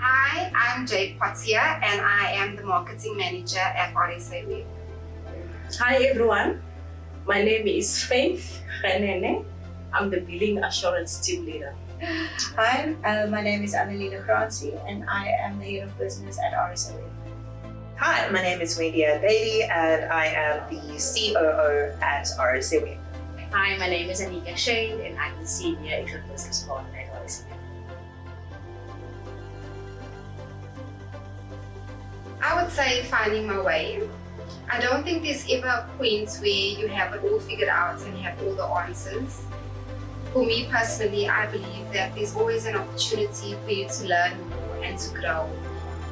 Hi, I'm Jade Potier and I am the marketing manager at RSAWEB. Hi everyone, my name is Faith Renene. I'm the billing assurance team leader. Hi, my name is Annalena Francie and I am the head of business at RSAWEB. Hi, my name is Wendy Bailey and I am the COO at RSAWEB. Hi, my name is Anika Shane and I'm the senior HR business partner at RSAWEB. I would say finding my way. I don't think there's ever a point where you have it all figured out and have all the answers. For me personally, I believe that there's always an opportunity for you to learn more and to grow.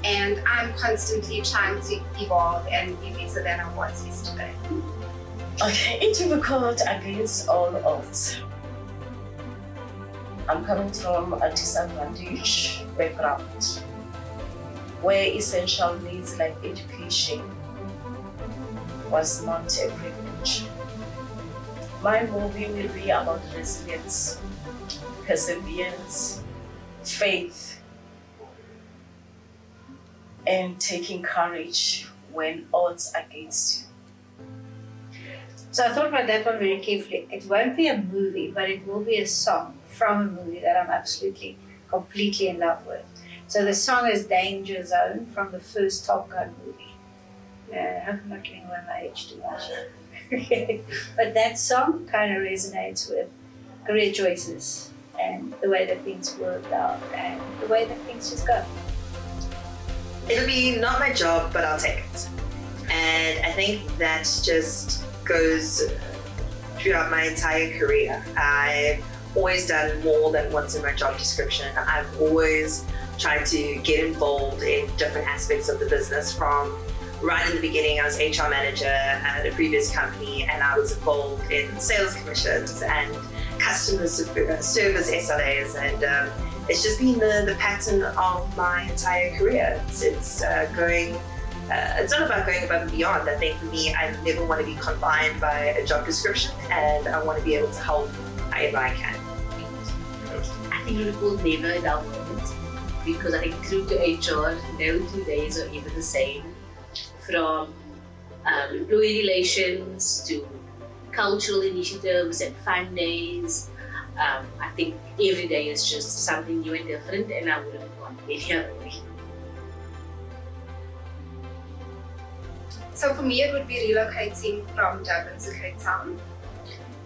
And I'm constantly trying to evolve and be better than I was yesterday. Okay, difficult against all odds. I'm coming from a disadvantaged background where essential needs like education was not a privilege. My movie will be about resilience, perseverance, faith, and taking courage when odds are against you. So I thought about that one very carefully. It won't be a movie, but it will be a song from a movie that I'm absolutely, completely in love with. So the song is Danger Zone from the first Top Gun movie. I'm not giving away my age too much. But that song kind of resonates with career choices and the way that things worked out and the way that things just go. It'll be not my job, but I'll take it. And I think that just goes throughout my entire career. I've always done more than what's in my job description. I've always tried to get involved in different aspects of the business. From right in the beginning, I was HR manager at a previous company and I was involved in sales commissions and customer service SLAs, and it's just been the pattern of my entire career. It's not about going above and beyond. I think for me, I never want to be confined by a job description and I want to be able to help however I can. I think it will never a dull moment because I think through to HR, no 2 days are even the same. From employee relations to cultural initiatives and fun days. I think every day is just something new and different, and I wouldn't want any other way. So for me, it would be relocating from Durban to Cape Town.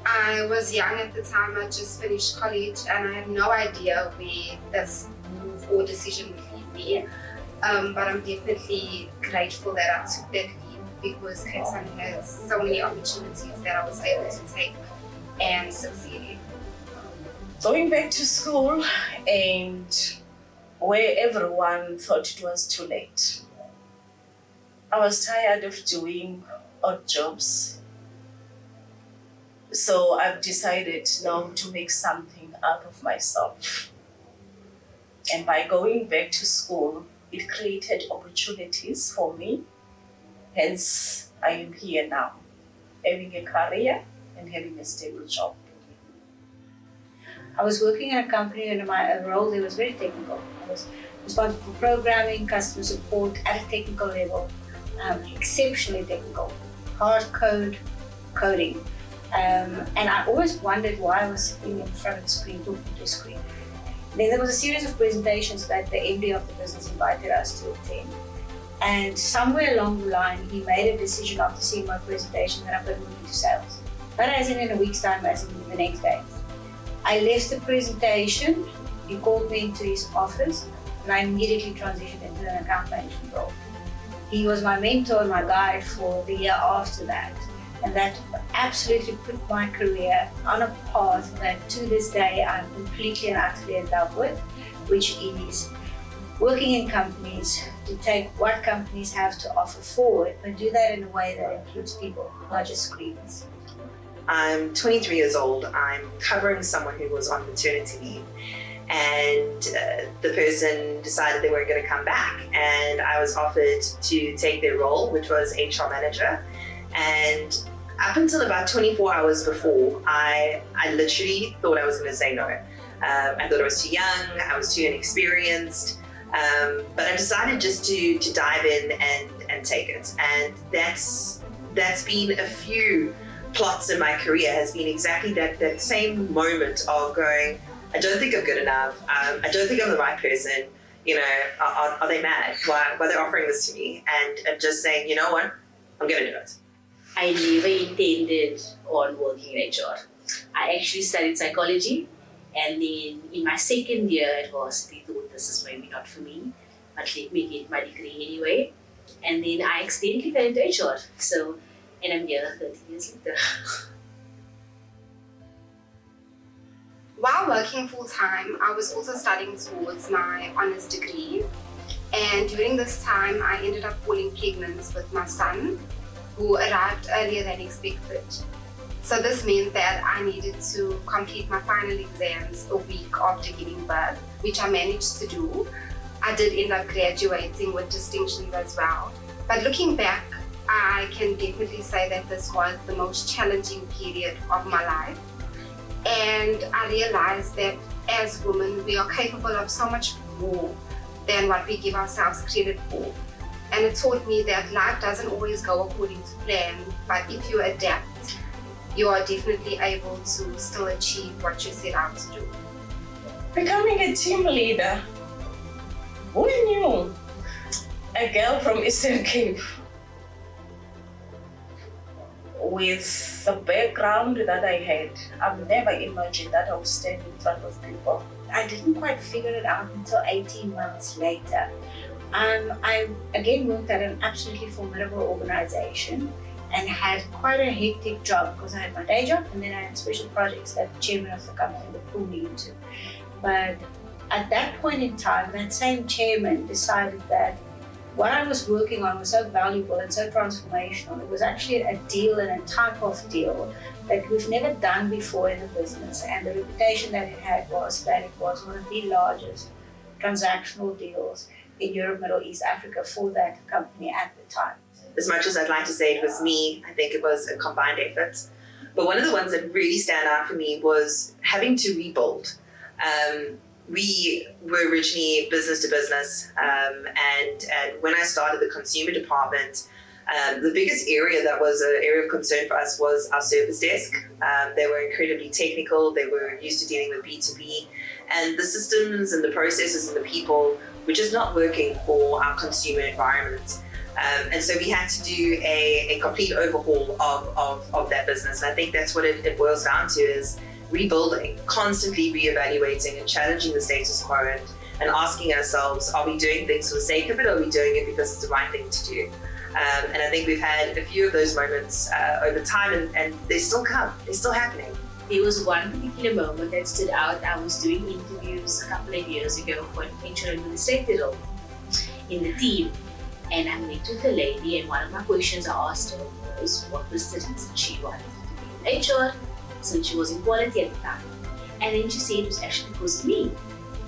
I was young at the time, I just finished college and I had no idea where this move or decision would lead me. But I'm definitely grateful that I took that leap because Cape Town has so many opportunities that I was able to take and succeed in. Going back to school and where everyone thought it was too late. I was tired of doing odd jobs. So I've decided now to make something out of myself. And by going back to school, it created opportunities for me. Hence, I am here now, having a career and having a stable job. I was working in a company and my role there was very technical. I was responsible for programming, customer support at a technical level, exceptionally technical, hard coding. And I always wondered why I was sitting in front of the screen, talking to a screen. Then there was a series of presentations that the MD of the business invited us to attend. And somewhere along the line, he made a decision after seeing my presentation that I'm going to move into sales. Not as in a week's time, as in the next day. I left the presentation, he called me into his office, and I immediately transitioned into an account management role. He was my mentor and my guide for the year after that. And that absolutely put my career on a path that to this day I'm completely and utterly in love with, which is working in companies to take what companies have to offer forward, but do that in a way that includes people, not just screens. I'm 23 years old. I'm covering someone who was on maternity leave, and the person decided they weren't going to come back, and I was offered to take their role, which was HR manager. And up until about 24 hours before, I literally thought I was going to say no. I thought I was too young, I was too inexperienced, But I decided just to dive in and take it. And that's been a few plots in my career, has been exactly that same moment of going, I don't think I'm good enough. I don't think I'm the right person. You know, are they mad? Why they're offering this to me? And just saying, you know what, I'm going to do it. I never intended on working in HR. I actually studied psychology, and then in my second year at varsity, thought this is maybe not for me, but let me get my degree anyway. And then I accidentally fell into HR. So, and I'm here 30 years later. While working full-time, I was also studying towards my honours degree. And during this time, I ended up falling pregnant with my son, who arrived earlier than expected. So this meant that I needed to complete my final exams a week after giving birth, which I managed to do. I did end up graduating with distinctions as well. But looking back, I can definitely say that this was the most challenging period of my life. And I realized that as women, we are capable of so much more than what we give ourselves credit for. And it taught me that life doesn't always go according to plan, but if you adapt, you are definitely able to still achieve what you set out to do. Becoming a team leader. Who knew? A girl from Eastern Cape with the background that I had, I've never imagined that I would stand in front of people. I didn't quite figure it out until 18 months later. I again worked at an absolutely formidable organization and had quite a hectic job because I had my day job and then I had special projects that the chairman of the company would pull me into. But at that point in time, that same chairman decided that what I was working on was so valuable and so transformational. It was actually a deal and a type of deal that we've never done before in the business. And the reputation that it had was that it was one of the largest transactional deals in Europe, Middle East, Africa for that company at the time. As much as I'd like to say it was me, I think it was a combined effort. But one of the ones that really stand out for me was having to rebuild. We were originally business to business, and when I started the consumer department, the biggest area that was an area of concern for us was our service desk. They were incredibly technical, they were used to dealing with B2B, and the systems and the processes and the people were just not working for our consumer environment. And so we had to do a complete overhaul of that business. And I think that's what it boils down to, is rebuilding, constantly reevaluating and challenging the status quo and asking ourselves, are we doing things for the sake of it, or are we doing it because it's the right thing to do? And I think we've had a few of those moments over time, and they still come, they're still happening. There was one particular moment that stood out. I was doing interviews a couple of years ago for an HR administrator role in the team, and I met with a lady, and one of my questions I asked her was, what was the reason she wanted to be in HR, since she was in quality at the time. And then she said it was actually because of me.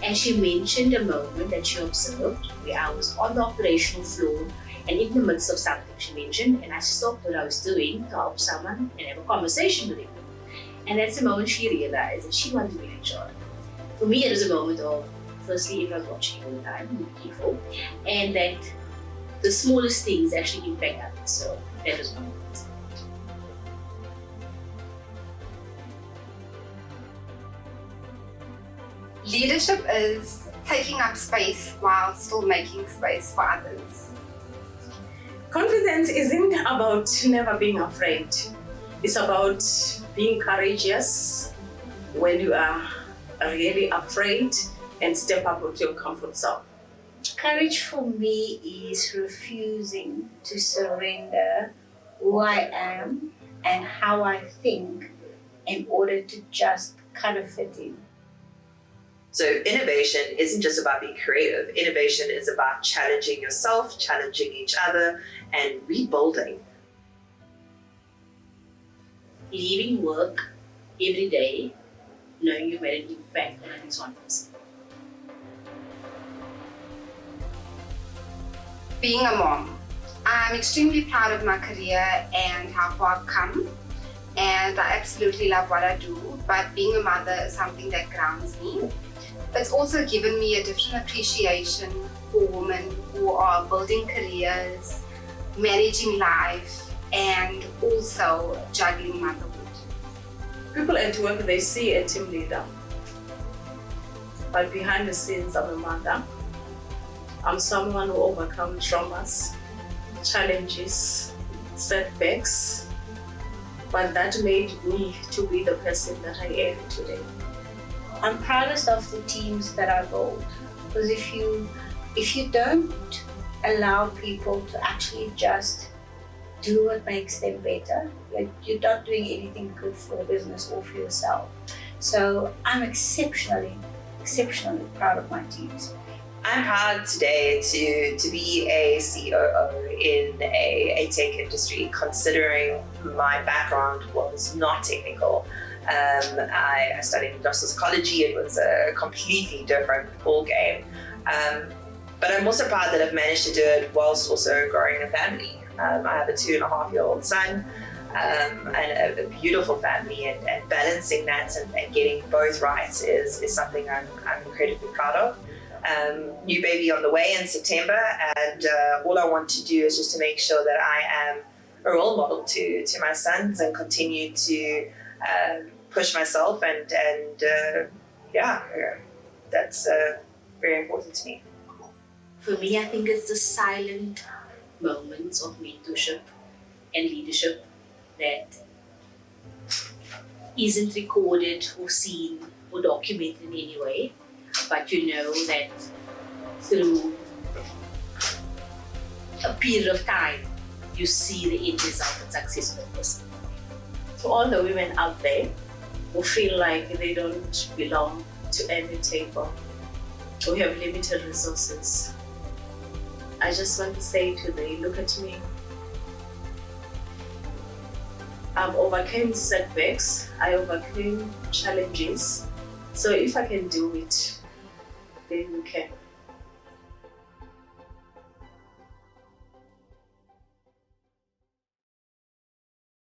And she mentioned a moment that she observed where I was on the operational floor and in the midst of something she mentioned, and I stopped what I was doing to help someone and have a conversation with him. And that's the moment she realized that she wanted to be in HR. For me, it was a moment of, firstly, everyone's watching all the time, be careful, and that the smallest things actually impact others. So that was one moment. Leadership is taking up space while still making space for others. Confidence isn't about never being afraid. It's about being courageous when you are really afraid and step up with your comfort zone. Courage for me is refusing to surrender who I am and how I think in order to just kind of fit in. So innovation isn't just about being creative. Innovation is about challenging yourself, challenging each other, and rebuilding. Leaving work every day, knowing you've made an impact on at least one person. Being a mom, I'm extremely proud of my career and how far I've come. And I absolutely love what I do, but being a mother is something that grounds me. It's also given me a different appreciation for women who are building careers, managing life, and also juggling motherhood. People at work, they see a team leader, but behind the scenes, I'm a mother. I'm someone who overcomes traumas, challenges, setbacks, but that made me to be the person that I am today. I'm proudest of the teams that I build, because if you don't allow people to actually just do what makes them better, you're not doing anything good for the business or for yourself. So I'm exceptionally proud of my teams. I'm proud today to be a COO in a tech industry, considering my background was not technical. I studied industrial psychology. It was a completely different ballgame. But I'm also proud that I've managed to do it whilst also growing a family. I have a 2.5-year-old son and a beautiful family, and balancing that and getting both right is something I'm incredibly proud of. New baby on the way in September, and all I want to do is just to make sure that I am a role model to my sons and continue to push myself and that's very important to me. For me, I think it's the silent moments of mentorship and leadership that isn't recorded or seen or documented in any way, but you know that through a period of time, you see the end result and success of the person. To all the women out there who feel like they don't belong to any table, who have limited resources, I just want to say to them, look at me. I've overcome setbacks, I overcame challenges. So if I can do it, then you can.